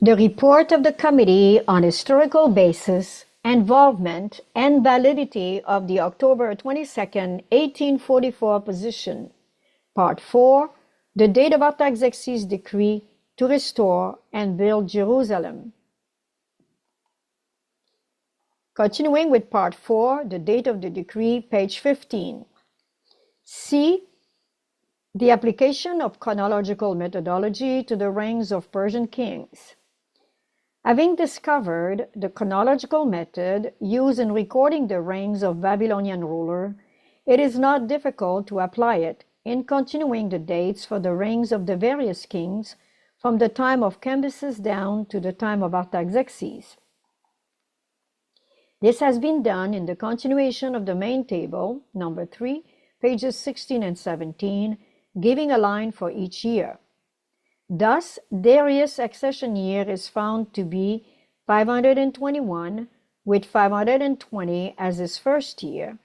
The report of the Committee on Historical Basis, Involvement, and Validity of the October 22, 1844 position. Part 4. The date of Artaxerxes' decree to restore and build Jerusalem. Continuing with Part 4, the date of the decree, page 15. C. The application of chronological methodology to the reigns of Persian kings. Having discovered the chronological method used in recording the reigns of Babylonian ruler, it is not difficult to apply it in continuing the dates for the reigns of the various kings from the time of Cambyses down to the time of Artaxerxes. This has been done in the continuation of the main table, number 3, pages 16 and 17, giving a line for each year. Thus, Darius' accession year is found to be 521, with 520 as his first year,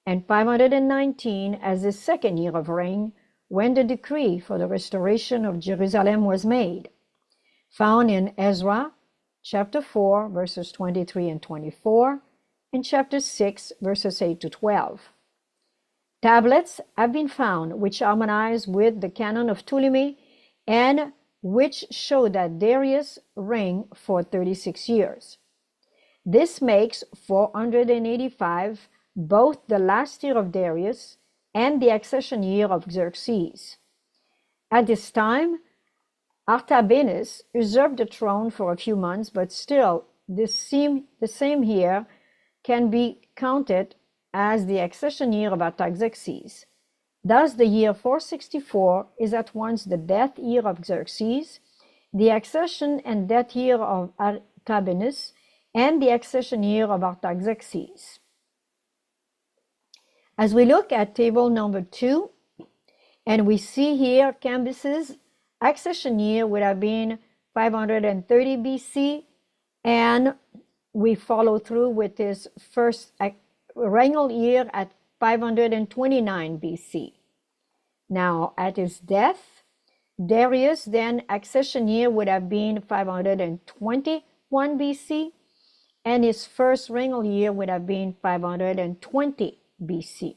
and 519 as his second year of reign, when the decree for the restoration of Jerusalem was made, found in Ezra, chapter 4, verses 23 and 24, and chapter 6, verses 8 to 12. Tablets have been found which harmonize with the canon of Ptolemy and which show that Darius reigned for 36 years. This makes 485 both the last year of Darius and the accession year of Xerxes. At this time, Artaxerxes usurped the throne for a few months, but still the same year can be counted as the accession year of Artaxerxes. Thus, the year 464 is at once the death year of Xerxes, the accession and death year of Artaxerxes, and the accession year of Artaxerxes. As we look at table number 2, and we see here Cambyses' accession year would have been 530 BC, and we follow through with his first regnal year at 529 BC. Now, at his death, Darius' then accession year would have been 521 BC, and his first regnal year would have been 520 BC.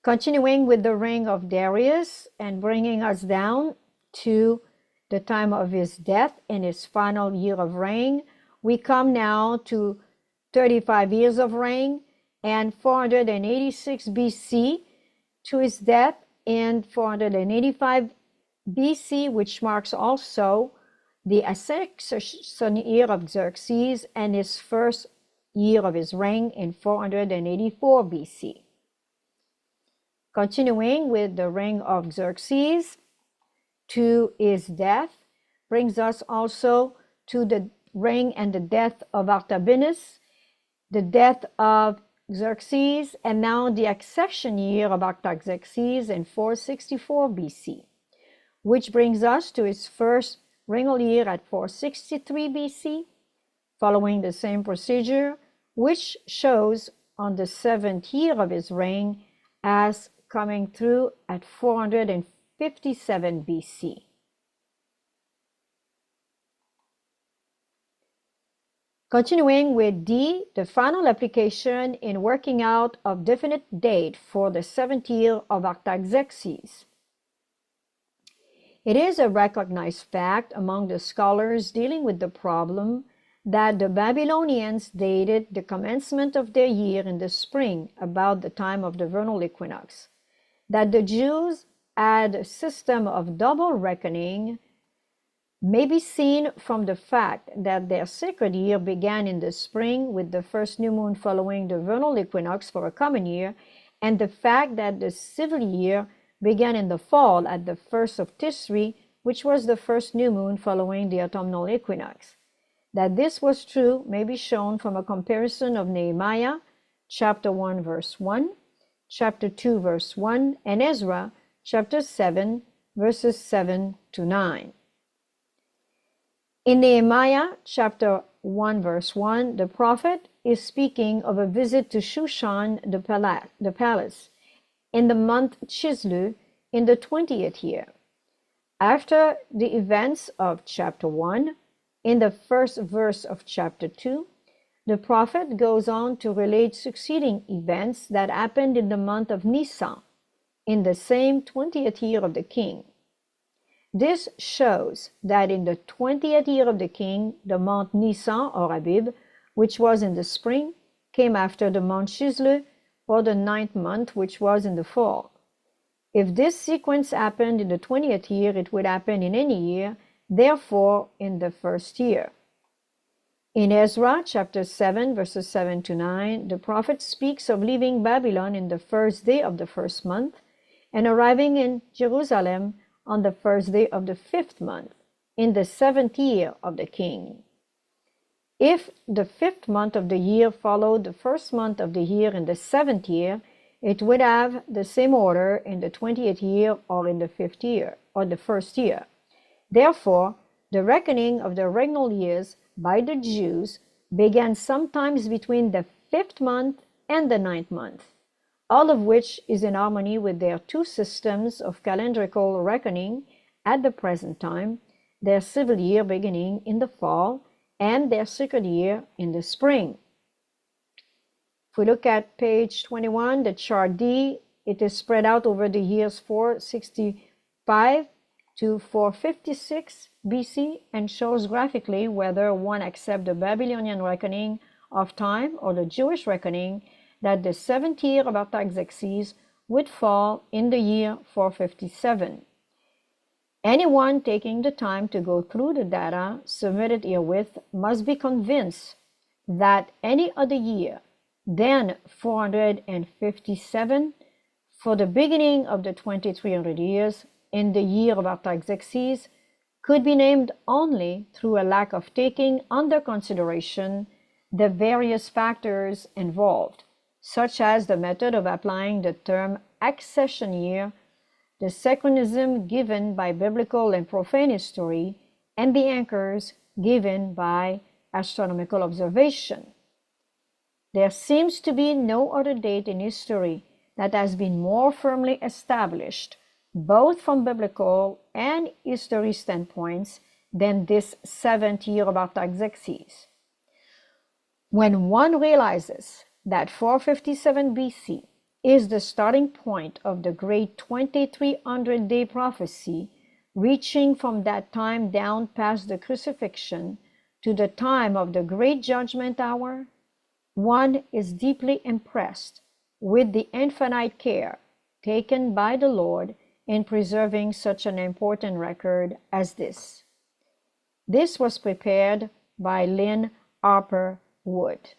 Continuing with the reign of Darius and bringing us down to the time of his death and his final year of reign, we come now to 35 years of reign and 486 BC to his death, and 485 BC, which marks also the accession year of Xerxes and his first year of his reign in 484 BC. Continuing with the reign of Xerxes to his death brings us also to the reign and the death of Artaxerxes, the death of Xerxes, and now the accession year of Artaxerxes in 464 BC, which brings us to his first regnal year at 463 BC, following the same procedure, which shows on the 7th year of his reign as coming through at 457 BC. Continuing with D, the final application in working out of definite date for the 7th year of Artaxerxes. It is a recognized fact among the scholars dealing with the problem that the Babylonians dated the commencement of their year in the spring, about the time of the vernal equinox, that the Jews had a system of double reckoning may be seen from the fact that their sacred year began in the spring with the first new moon following the vernal equinox for a common year, and the fact that the civil year began in the fall at the 1st of Tisri, which was the first new moon following the autumnal equinox. That this was true may be shown from a comparison of Nehemiah, chapter 1, verse 1, chapter 2, verse 1, and Ezra, chapter 7, verses 7 to 9. In Nehemiah chapter 1 verse 1, the prophet is speaking of a visit to Shushan the palace in the month Chislev in the 20th year. After the events of chapter 1, in the first verse of chapter 2, the prophet goes on to relate succeeding events that happened in the month of Nisan, in the same 20th year of the king. This shows that in the 20th year of the king, the month Nisan or Abib, which was in the spring, came after the month Chislev, or the 9th month, which was in the fall. If this sequence happened in the 20th year, it would happen in any year, therefore in the first year. In Ezra chapter 7, verses 7 to 9, the prophet speaks of leaving Babylon in the first day of the first month and arriving in Jerusalem on the first day of the 5th month, in the 7th year of the king. If the 5th month of the year followed the first month of the year in the 7th year, it would have the same order in the 20th year or in the 5th year, or the first year. Therefore, the reckoning of the regnal years by the Jews began sometimes between the 5th month and the 9th month, all of which is in harmony with their two systems of calendrical reckoning at the present time, their civil year beginning in the fall and their sacred year in the spring. If we look at page 21, the chart D, it is spread out over the years 465 to 456 BC and shows graphically whether one accepts the Babylonian reckoning of time or the Jewish reckoning that the 7th year of Artaxerxes would fall in the year 457. Anyone taking the time to go through the data submitted herewith must be convinced that any other year than 457 for the beginning of the 2300 years in the year of Artaxerxes could be named only through a lack of taking under consideration the various factors involved, such as the method of applying the term accession year, the synchronism given by biblical and profane history, and the anchors given by astronomical observation. There seems to be no other date in history that has been more firmly established, both from biblical and history standpoints, than this 7th year of Artaxerxes. When one realizes that 457 BC is the starting point of the great 2300-day prophecy, reaching from that time down past the crucifixion to the time of the great judgment hour, one is deeply impressed with the infinite care taken by the Lord in preserving such an important record as this. This was prepared by Lynn Harper Wood.